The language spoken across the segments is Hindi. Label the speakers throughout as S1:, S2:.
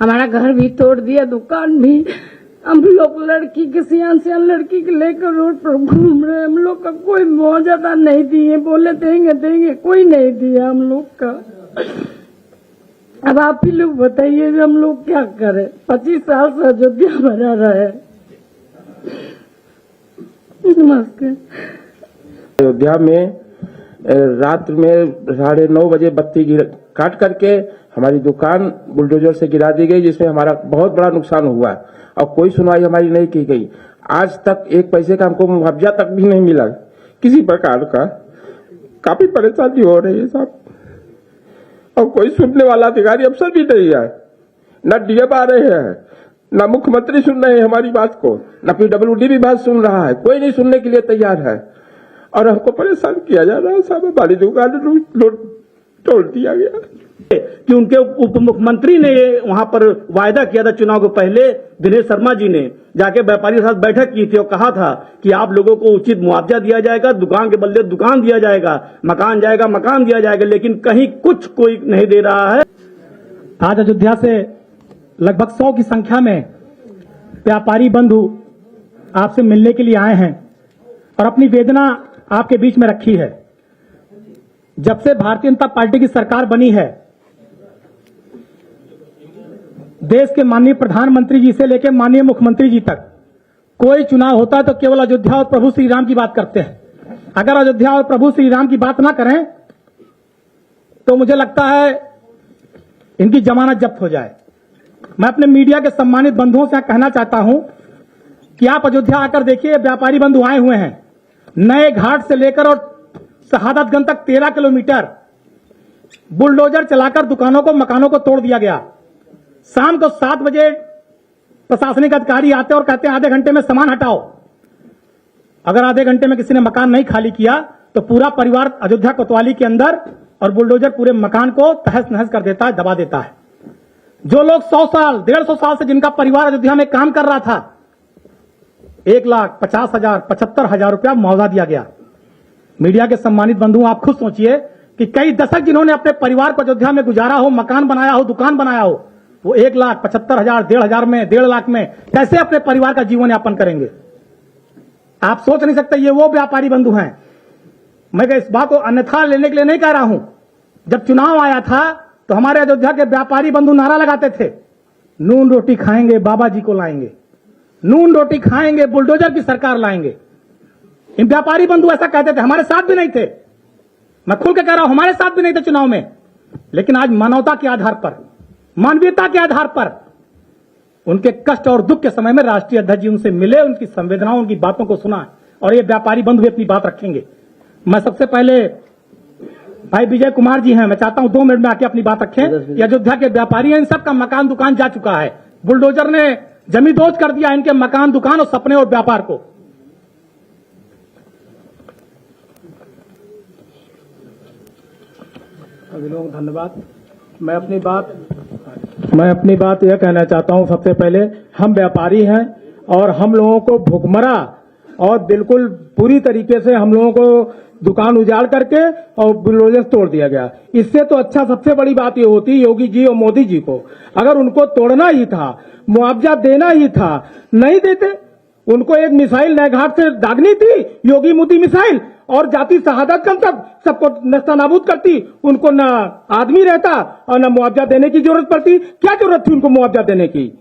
S1: हमारा घर भी तोड़ दिया, दुकान भी। हम लोग लड़की के सियान सियान लड़की के लेकर रोड पर घूम रहे। हम लोग का कोई मुआवजा नहीं दिए, बोले देंगे देंगे, कोई नहीं दिया हम लोग का। अब आप ही लोग बताइए हम लोग क्या करें। 25 साल से अयोध्या बना रहे। नमस्कार।
S2: अयोध्या में रात में 9:30 बजे बत्ती काट करके हमारी दुकान बुलडोजर से गिरा दी गई, जिसमें हमारा बहुत बड़ा नुकसान हुआ और कोई सुनवाई हमारी नहीं की गई। आज तक एक पैसे का हमको मुआवजा तक भी नहीं मिला किसी प्रकार का। काफी परेशानी हो रही है साहब, और कोई सुनने वाला अधिकारी अफसर भी नहीं है। न डीएम आ रहे हैं, न मुख्यमंत्री सुन रहे हैं हमारी बात को, न पीडब्ल्यूडी भी बात सुन रहा है। कोई नहीं सुनने के लिए तैयार है और हमको परेशान किया जा रहा है साहब। हमारी दुकान तोड़ दिया गया
S3: कि उनके उप मुख्यमंत्री ने वहां पर वायदा किया था चुनाव को पहले। दिनेश शर्मा जी ने जाके व्यापारियों के साथ बैठक की थी और कहा था कि आप लोगों को उचित मुआवजा दिया जाएगा, दुकान के बदले दुकान दिया जाएगा, मकान जाएगा मकान दिया जाएगा, लेकिन कहीं कुछ कोई नहीं दे रहा है।
S4: आज अयोध्या से लगभग 100 की संख्या में व्यापारी बंधु आपसे मिलने के लिए आए हैं और अपनी वेदना आपके बीच में रखी है। जब से भारतीय जनता पार्टी की सरकार बनी है, देश के माननीय प्रधानमंत्री जी से लेकर माननीय मुख्यमंत्री जी तक कोई चुनाव होता है तो केवल अयोध्या और प्रभु श्री राम की बात करते हैं। अगर अयोध्या और प्रभु श्री राम की बात ना करें तो मुझे लगता है इनकी जमानत जब्त हो जाए। मैं अपने मीडिया के सम्मानित बंधुओं से कहना चाहता हूं कि आप अयोध्या आकर देखिए, व्यापारी बंधु आए हुए हैं। नए घाट से लेकर और शहादतगंज तक 13 किलोमीटर बुलडोजर चलाकर दुकानों को मकानों को तोड़ दिया गया। शाम को 7 बजे प्रशासनिक अधिकारी आते और कहते हैं आधे घंटे में सामान हटाओ। अगर आधे घंटे में किसी ने मकान नहीं खाली किया तो पूरा परिवार अयोध्या कोतवाली के अंदर और बुलडोजर पूरे मकान को तहस नहस कर देता है, दबा देता है। जो लोग 100 साल 150 साल से जिनका परिवार अयोध्या में काम कर रहा था, 1,50,000 75,000 रुपया मुआवजा दिया गया। मीडिया के सम्मानित बंधु, आप खुद सोचिए कि कई दशक जिन्होंने अपने परिवार को अयोध्या में गुजारा हो, मकान बनाया हो, दुकान बनाया हो, वो 1,75,000 1,50,000 में 1.5 लाख में कैसे अपने परिवार का जीवन यापन करेंगे? आप सोच नहीं सकते। ये वो व्यापारी बंधु हैं। मैं इस बात को अन्यथा लेने के लिए नहीं कह रहा हूं। जब चुनाव आया था तो हमारे अयोध्या के व्यापारी बंधु नारा लगाते थे, नून रोटी खाएंगे बाबा जी को लाएंगे, नून रोटी खाएंगे बुलडोजर की सरकार लाएंगे। इन व्यापारी बंधु ऐसा कहते थे। हमारे साथ भी नहीं थे, मैं खुल के कह रहा हूं, हमारे साथ भी नहीं थे चुनाव में। लेकिन आज मानवता के आधार पर, मानवीयता के आधार पर, उनके कष्ट और दुख के समय में राष्ट्रीय अध्यक्ष जी उनसे मिले, उनकी संवेदनाओं, उनकी बातों को सुना, और ये व्यापारी बंधु भी अपनी बात रखेंगे। मैं सबसे पहले भाई विजय कुमार जी हैं, मैं चाहता हूं 2 मिनट में आके अपनी बात रखें। ये अयोध्या के व्यापारी हैं, इन सबका मकान दुकान जा चुका है। बुलडोजर ने जमींदोज कर दिया इनके मकान दुकान और सपने और व्यापार को। धन्यवाद। मैं अपनी बात यह कहना चाहता हूं, सबसे पहले हम व्यापारी हैं और हम लोगों को भुखमरा और बिल्कुल पूरी तरीके से हम लोगों को दुकान उजाड़ करके और बुलडोजर तोड़ दिया गया। इससे तो अच्छा सबसे बड़ी बात ये होती योगी जी और मोदी जी को, अगर उनको तोड़ना ही था, मुआवजा देना ही था, नहीं देते। उनको एक मिसाइल नए घाट से दागनी थी, योगी मोदी मिसाइल, और जाति शहादतगंज तक सबको नस्तानाबूद करती। उनको न आदमी रहता और न मुआवजा देने की जरूरत पड़ती। क्या जरूरत थी उनको मुआवजा देने की?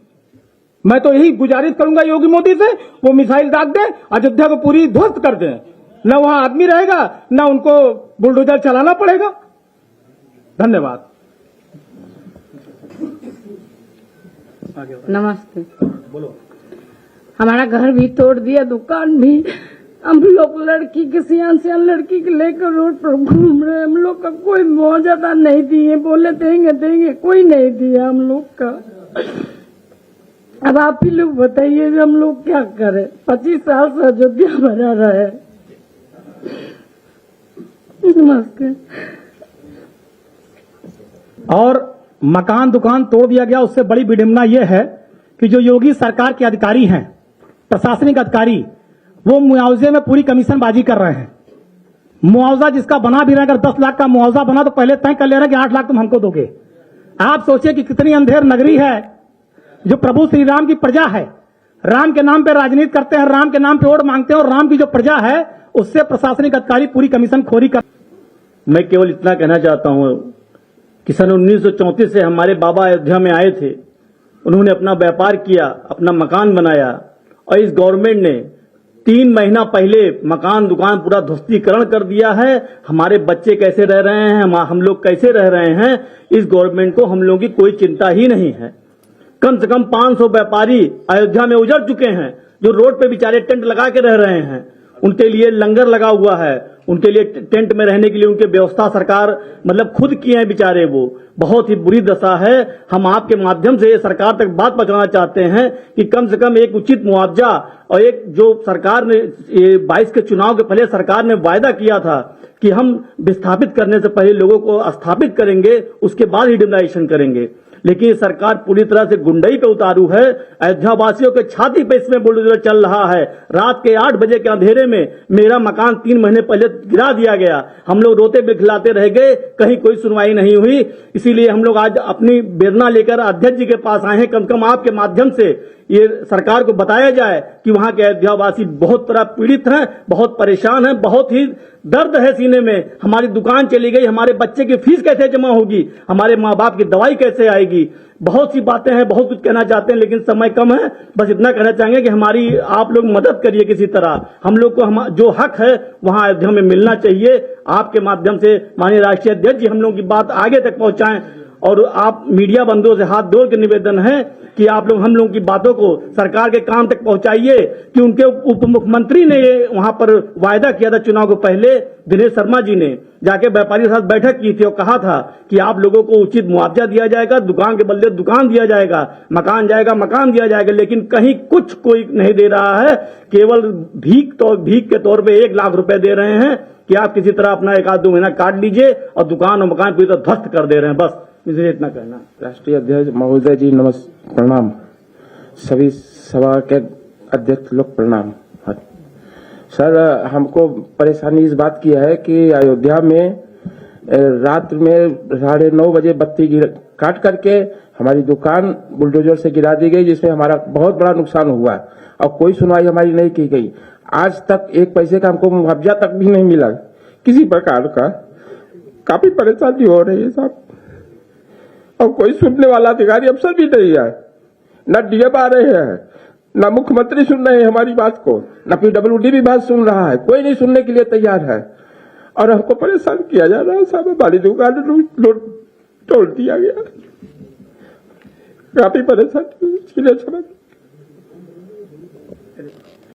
S4: मैं तो यही गुजारिश करूंगा योगी मोदी से, वो मिसाइल दाग दे, अयोध्या को पूरी ध्वस्त कर दें। न वहां आदमी रहेगा, न उनको बुलडोजर चलाना पड़ेगा। धन्यवाद।
S1: नमस्ते। बोलो। हमारा घर भी तोड़ दिया, दुकान भी। हम लोग लड़की के सियान सियान लड़की के लेकर रोड पर घूम रहे। हम लोग का कोई मुआवजा नहीं दिए, बोले देंगे देंगे, कोई नहीं दिया हम लोग का। अब आप ही लोग बताइए हम लोग क्या करें। 25 साल से अयोध्या बना रहे। नमस्कार।
S4: और मकान दुकान तोड़ दिया गया। उससे बड़ी विडंबना यह है कि जो योगी सरकार के अधिकारी हैं, प्रशासनिक अधिकारी, वो मुआवजे में पूरी कमीशनबाजी कर रहे हैं। मुआवजा जिसका बना भी रहा है, अगर 10 लाख का मुआवजा बना तो पहले तय कर ले रहे हैं कि 8 लाख तुम हमको दोगे। आप सोचिए कि कितनी अंधेर नगरी है जो प्रभु श्री राम की प्रजा है, राम के नाम पे राजनीति करते हैं, राम के नाम पे वोट मांगते हैं और राम की जो प्रजा है उससे प्रशासनिक अधिकारी पूरी कमीशन खोरी कर।
S3: मैं केवल इतना कहना चाहता हूं कि सन 1934 से हमारे बाबा अयोध्या में आए थे, उन्होंने अपना व्यापार किया, अपना मकान बनाया और इस गवर्नमेंट ने 3 महीना पहले मकान दुकान पूरा ध्वस्तीकरण कर दिया है। हमारे बच्चे कैसे रह रहे हैं, हम लोग कैसे रह रहे हैं, इस गवर्नमेंट को हम लोगों की कोई चिंता ही नहीं है। कम से कम 500 व्यापारी अयोध्या में उजड़ चुके हैं, जो रोड पे बेचारे टेंट लगा के रह रहे हैं। उनके लिए लंगर लगा हुआ है, उनके लिए टेंट में रहने के लिए उनकी व्यवस्था सरकार मतलब खुद किए हैं बेचारे। वो बहुत ही बुरी दशा है। हम आपके माध्यम से सरकार तक बात पहुंचाना चाहते हैं कि कम से कम एक उचित मुआवजा और एक जो सरकार ने 22 के चुनाव के पहले सरकार ने वायदा किया था कि हम विस्थापित करने से पहले लोगों को स्थापित करेंगे, उसके बाद ही डिमोलाइजेशन करेंगे, लेकिन सरकार पूरी तरह से गुंडई पे उतारू है। अयोध्या वासियों के छाती पे इसमें बुलडोजर चल रहा है। रात के 8 बजे के अंधेरे में मेरा मकान 3 महीने पहले गिरा दिया गया। हम लोग रोते बिलखिलाते रह गए, कहीं कोई सुनवाई नहीं हुई। इसीलिए हम लोग आज अपनी वेदना लेकर अध्यक्ष जी के पास आए हैं। कम से कम आपके माध्यम से ये सरकार को बताया जाए कि वहां के अयोध्यावासी बहुत तरह पीड़ित हैं, बहुत परेशान हैं, बहुत ही दर्द है सीने में। हमारी दुकान चली गई, हमारे बच्चे की फीस कैसे जमा होगी, हमारे माँ बाप की दवाई कैसे आएगी। बहुत सी बातें हैं, बहुत कुछ कहना चाहते हैं, लेकिन समय कम है। बस इतना कहना चाहेंगे कि हमारी आप लोग मदद करिए किसी तरह। हम लोग को जो हक है वहां अयोध्या में मिलना चाहिए। आपके माध्यम से माननीय राष्ट्रीय अध्यक्ष जी हम लोगों की बात आगे तक पहुंचाएं और आप मीडिया बंधुओं से हाथ जोड़ के निवेदन है कि आप लोग हम लोगों की बातों को सरकार के कान तक पहुंचाइए कि उनके उप मुख्यमंत्री ने ये वहां पर वायदा किया था चुनाव को पहले, दिनेश शर्मा जी ने जाके व्यापारियों के साथ बैठक की थी और कहा था कि आप लोगों को उचित मुआवजा दिया जाएगा, दुकान के बदले दुकान दिया जाएगा, मकान जाएगा मकान दिया जाएगा, लेकिन कहीं कुछ कोई नहीं दे रहा है। केवल भीख के तौर पे 1 लाख रुपए दे रहे हैं कि आप किसी तरह अपना 1-2 महीना काट लीजिए और दुकान और मकान पूरी तरह ध्वस्त कर दे रहे हैं। बस मुझे इतना कहना।
S2: राष्ट्रीय अध्यक्ष महोदय जी प्रणाम, सभी सभा के अध्यक्ष लोग प्रणाम। सर, हमको परेशानी इस बात की है कि अयोध्या में रात में 9:30 बजे बत्ती काट करके हमारी दुकान बुलडोजर से गिरा दी गई, जिसमें हमारा बहुत बड़ा नुकसान हुआ और कोई सुनवाई हमारी नहीं की गई। आज तक 1 पैसे का हमको मुआवजा तक भी नहीं मिला किसी प्रकार का। काफी परेशानी हो रही है साहब, और कोई सुनने वाला अधिकारी अफसर भी नहीं है। न डीएम आ रहे हैं, न मुख्यमंत्री सुन रहे हैं हमारी बात को, न PWD भी बात सुन रहा है, कोई नहीं सुनने के लिए तैयार है और हमको परेशान किया जा रहा है साहब। हमारी दुकान तोड़ दिया गया, काफी परेशान इसके लिए समझ